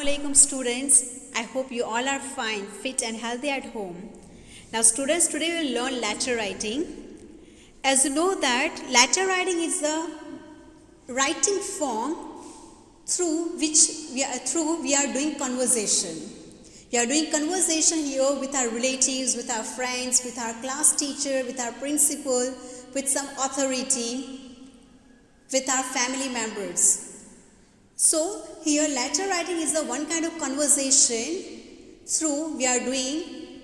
Assalamualaikum students. I hope you all are fine, fit and healthy at home. Now students, today we will learn letter writing. As you know that letter writing is the writing form through which we are doing conversation. We are doing conversation here with our relatives, with our friends, with our class teacher, with our principal, with some authority, with our family members. So here letter writing is the one kind of conversation through we are doing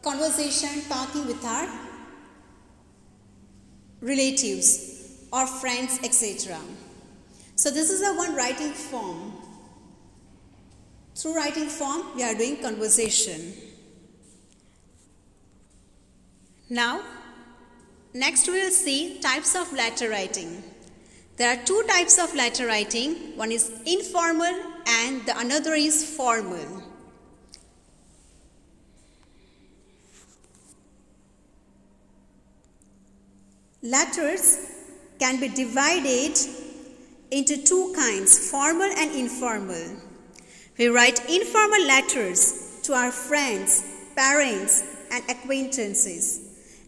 conversation, talking with our relatives or friends, etc. So this is the one writing form. Through writing form we are doing conversation. Now next we will see types of letter writing. There are two types of letter writing. One is informal and the another is formal. Letters can be divided into two kinds, formal and informal. We write informal letters to our friends, parents and acquaintances,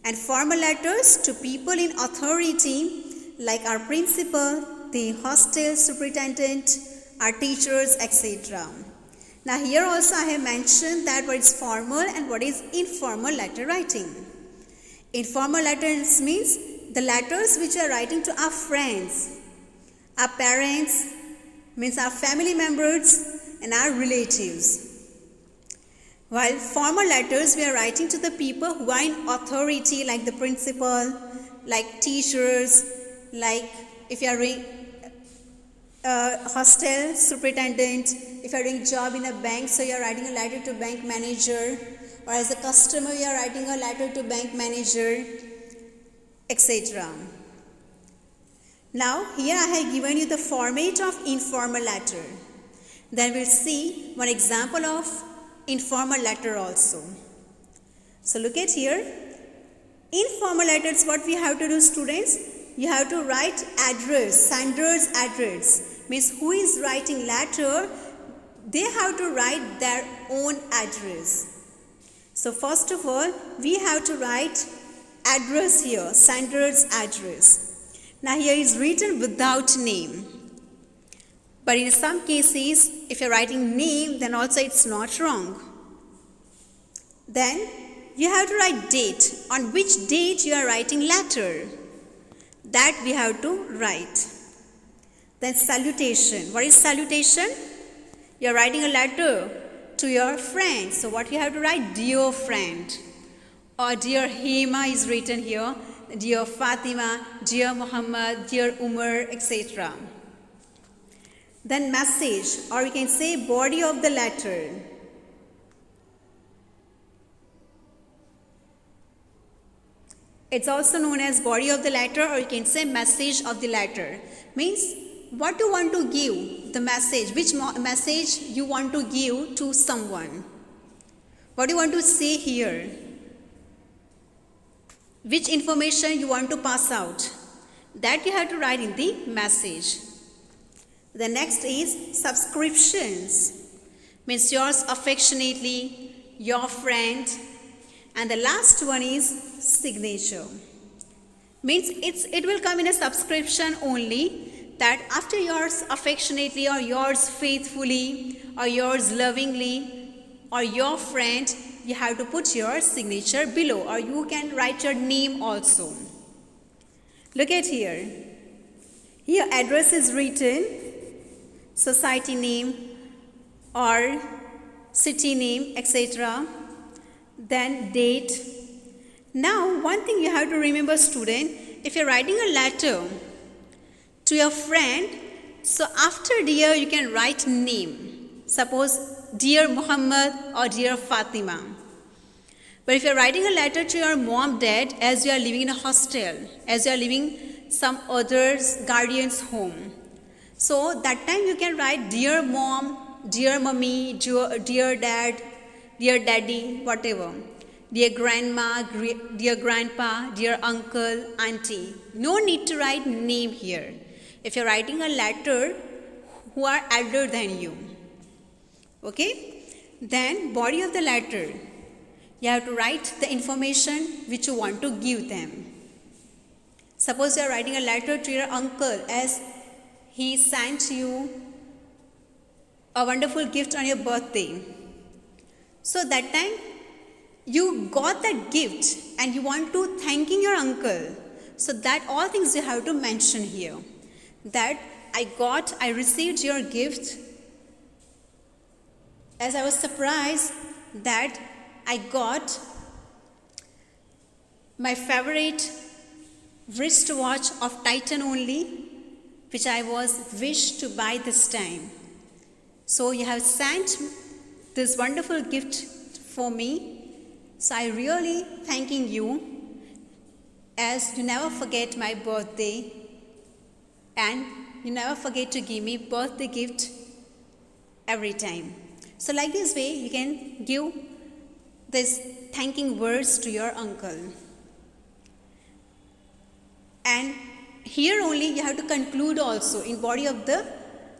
and formal letters to people in authority like our principal, the hostel superintendent, our teachers, etc. Now here also I have mentioned that what is formal and what is informal letter writing. Informal letters means the letters which are writing to our friends, our parents, means our family members and our relatives. While formal letters we are writing to the people who are in authority like the principal, like teachers, like if you are doing hostel superintendent, if you are doing job in a bank, so you are writing a letter to bank manager, or as a customer you are writing a letter to bank manager, etc. Now here I have given you the format of informal letter. Then we'll see one example of informal letter also. So look at here. Informal letters, what we have to do, students? You have to write address, sender's address. Means who is writing letter, they have to write their own address. So first of all, we have to write address here, sender's address. Now here is written without name. But in some cases, if you're writing name, then also it's not wrong. Then you have to write date. On which date you are writing letter, that we have to write. Then salutation. What is salutation? You are writing a letter to your friend. So what you have to write? Dear friend. Or dear Hema is written here. Dear Fatima, dear Muhammad, dear Umar, etc. Then message, or we can say body of the letter. It's also known as body of the letter, or you can say message of the letter. Means what you want to give, the message, which message you want to give to someone. What do you want to say here? Which information you want to pass out. That you have to write in the message. The next is subscriptions. Means yours affectionately, your friend. And the last one is signature. Means it will come in a subscription only, that after yours affectionately or yours faithfully or yours lovingly or your friend, you have to put your signature below, or you can write your name also. Look at here. Here address is written, society name or city name, etc. Then date. Now one thing you have to remember, student, if you're writing a letter to your friend, so after dear you can write name. Suppose dear Muhammad or dear Fatima. But if you're writing a letter to your mom, dad, as you are living in a hostel, as you are living some other's guardian's home, so that time you can write dear mom, dear mummy, dear dad, dear daddy, whatever. Dear grandma, dear grandpa, dear uncle, auntie. No need to write name here. If you're writing a letter who are elder than you. Okay? Then body of the letter, you have to write the information which you want to give them. Suppose you are writing a letter to your uncle as he sent you a wonderful gift on your birthday. So that time you got that gift and you want to thanking your uncle. So that all things you have to mention here. That I received your gift as I was surprised that I got my favorite wristwatch of Titan only, which I was wished to buy this time. So you have sent this wonderful gift for me. So I really thanking you as you never forget my birthday and you never forget to give me birthday gift every time. So like this way you can give this thanking words to your uncle. And here only you have to conclude also in body of the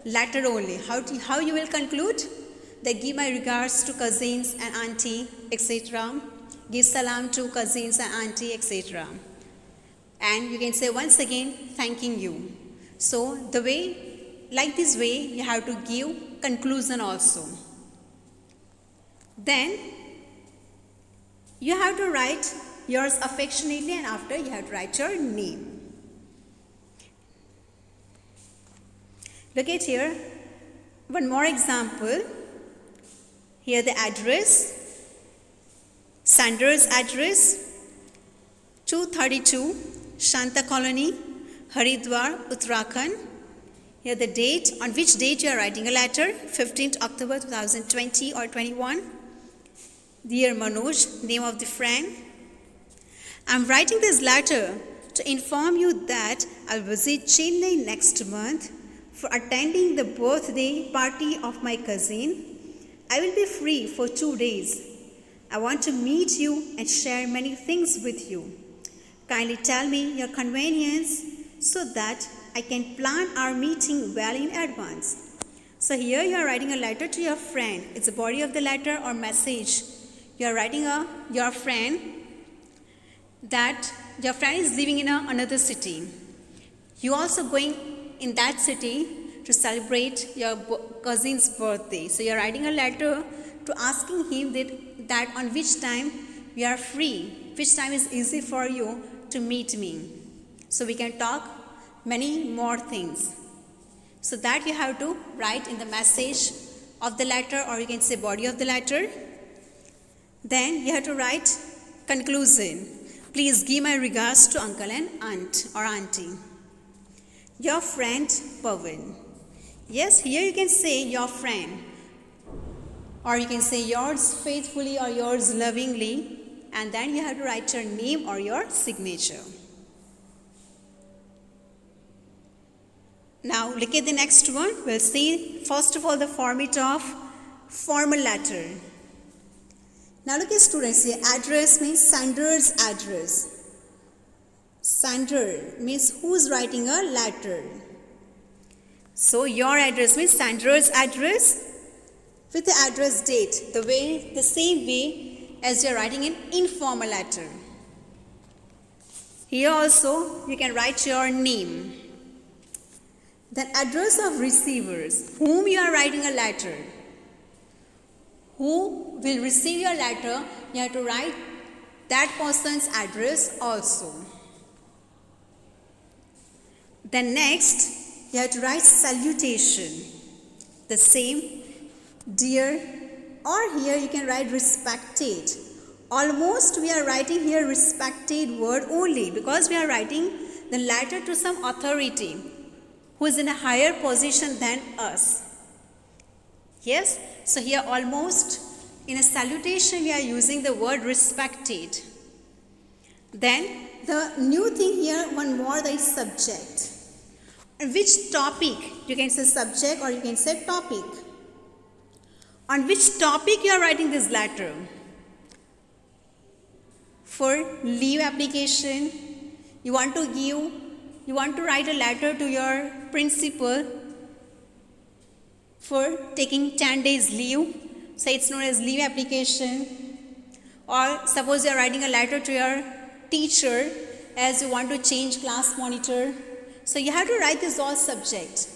letter only. How you will conclude? That give my regards to cousins and auntie, etc. Give salam to cousins and auntie, etc. And you can say once again, thanking you. So the way, like this way, you have to give conclusion also. Then you have to write yours affectionately, and after you have to write your name. Look at here, one more example. Here the address, sender's address, 232 Shanta Colony, Haridwar, Uttarakhand. Here the date, on which date you are writing a letter, 15th October 2020 or 21. Dear Manoj, name of the friend. I am writing this letter to inform you that I will visit Chennai next month for attending the birthday party of my cousin. I will be free for 2 days. I want to meet you and share many things with you. Kindly tell me your convenience so that I can plan our meeting well in advance. So here you are writing a letter to your friend. It's the body of the letter or message. You are writing your friend that your friend is living in another city. You also going in that city to celebrate your cousin's birthday. So you are writing a letter to asking him that on which time you are free, which time is easy for you to meet me. So we can talk many more things. So that you have to write in the message of the letter, or you can say body of the letter. Then you have to write conclusion. Please give my regards to uncle and aunt or auntie. Your friend Pawan. Yes, here you can say your friend, or you can say yours faithfully or yours lovingly, and then you have to write your name or your signature. Now look at the next one. We'll see first of all the format of formal letter. Now look at students here. Address means sender's address. Sender means who's writing a letter. So your address means sender's address with the address date, the same way as you're writing an informal letter. Here also you can write your name. Then address of receivers, whom you are writing a letter. Who will receive your letter, you have to write that person's address also. Then next, you have to write salutation. The same, dear, or here you can write respected. Almost we are writing here respected word only because we are writing the letter to some authority who is in a higher position than us. Yes, so here almost in a salutation we are using the word respected. Then the new thing here, one more, that is subject. On which topic? You can say subject or you can say topic. On which topic you are writing this letter? For leave application, you want to write a letter to your principal for taking 10 days leave. So it's known as leave application. Or suppose you are writing a letter to your teacher as you want to change class monitor. So you have to write this all subject.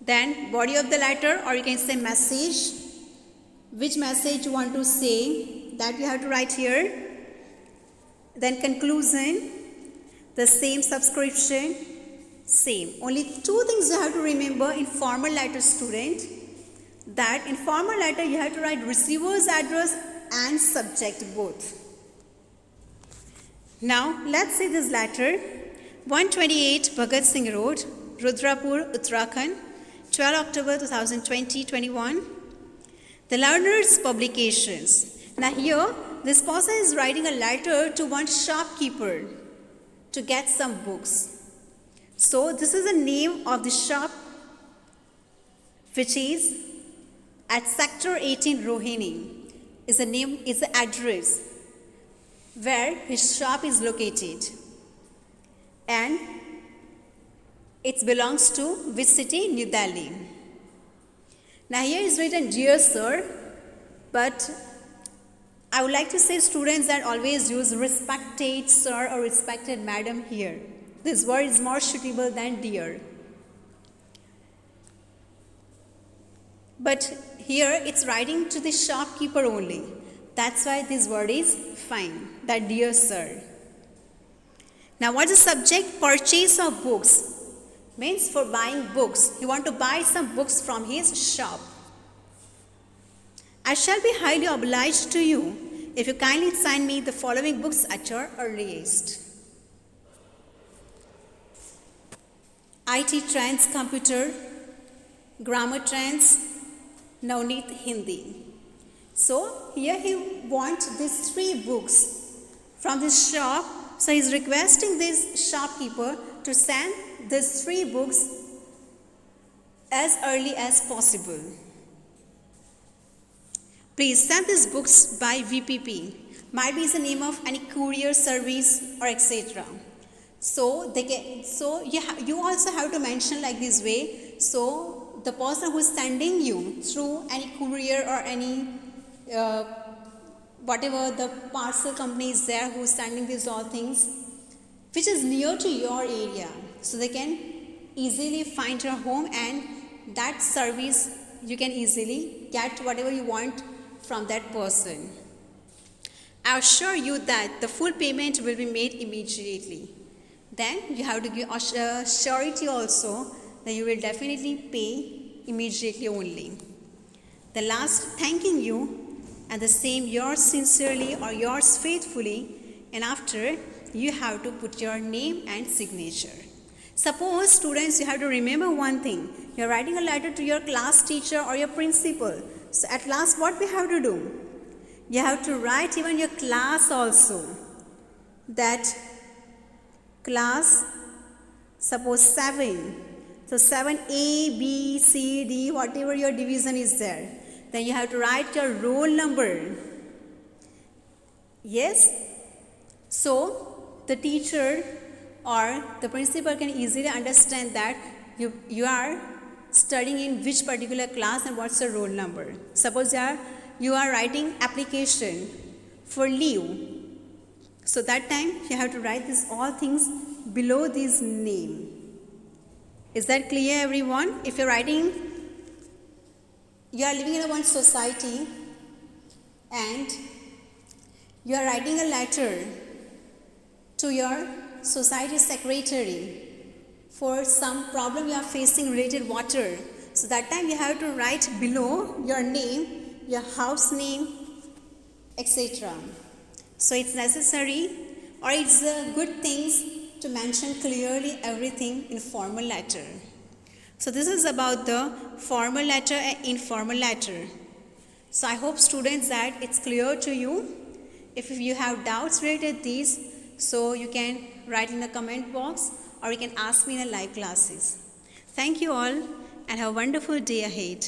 Then body of the letter, or you can say message. Which message you want to say, that you have to write here. Then conclusion, the same subscription, same. Only two things you have to remember in formal letter, student. That in formal letter you have to write receiver's address and subject both. Now let's see this letter. 128 Bhagat Singh Road, Rudrapur, Uttarakhand, 12 October 2020-21. The Learner's Publications. Now here, this person is writing a letter to one shopkeeper to get some books. So this is the name of the shop, which is at Sector 18 Rohini. Is the name, is the address where his shop is located. And it belongs to which city? New Delhi. Now here is written, Dear Sir, but I would like to say students that always use respected sir or respected madam here. This word is more suitable than dear. But here it's writing to the shopkeeper only. That's why this word is fine, that dear sir. Now what is the subject? Purchase of books. Means for buying books. You want to buy some books from his shop. I shall be highly obliged to you if you kindly sign me the following books at your earliest. IT Trends Computer, Grammar Trends, Navneet Hindi. So here he wants these 3 books from this shop. So he is requesting this shopkeeper to send these 3 books as early as possible. Please send these books by VPP. Might be the name of any courier service or etc. So you also have to mention like this way. So the person who is sending you through any courier or any whatever the parcel company is there who is sending these all things, which is near to your area, so they can easily find your home, and that service you can easily get whatever you want from that person. I assure you that the full payment will be made immediately. Then you have to give surety also that you will definitely pay immediately only. The last, thanking you, and the same, yours sincerely or yours faithfully, and after you have to put your name and signature. Suppose students, you have to remember one thing. You are writing a letter to your class teacher or your principal. So at last what we have to do? You have to write even your class also. That class, suppose 7. So 7A, B, C, D, whatever your division is there. Then you have to write your roll number. Yes? So the teacher or the principal can easily understand that you are studying in which particular class and what's the roll number. Suppose you are writing application for leave. So that time you have to write these all things below this name. Is that clear, everyone? If you're writing, you are living in one society and you are writing a letter to your society secretary for some problem you are facing related water. So that time you have to write below your name, your house name, etc. So it's necessary, or it's a good thing to mention clearly everything in formal letter. So this is about the formal letter and informal letter. So I hope students that it's clear to you. If you have doubts related to these, so you can write in the comment box or you can ask me in the live classes. Thank you all and have a wonderful day ahead.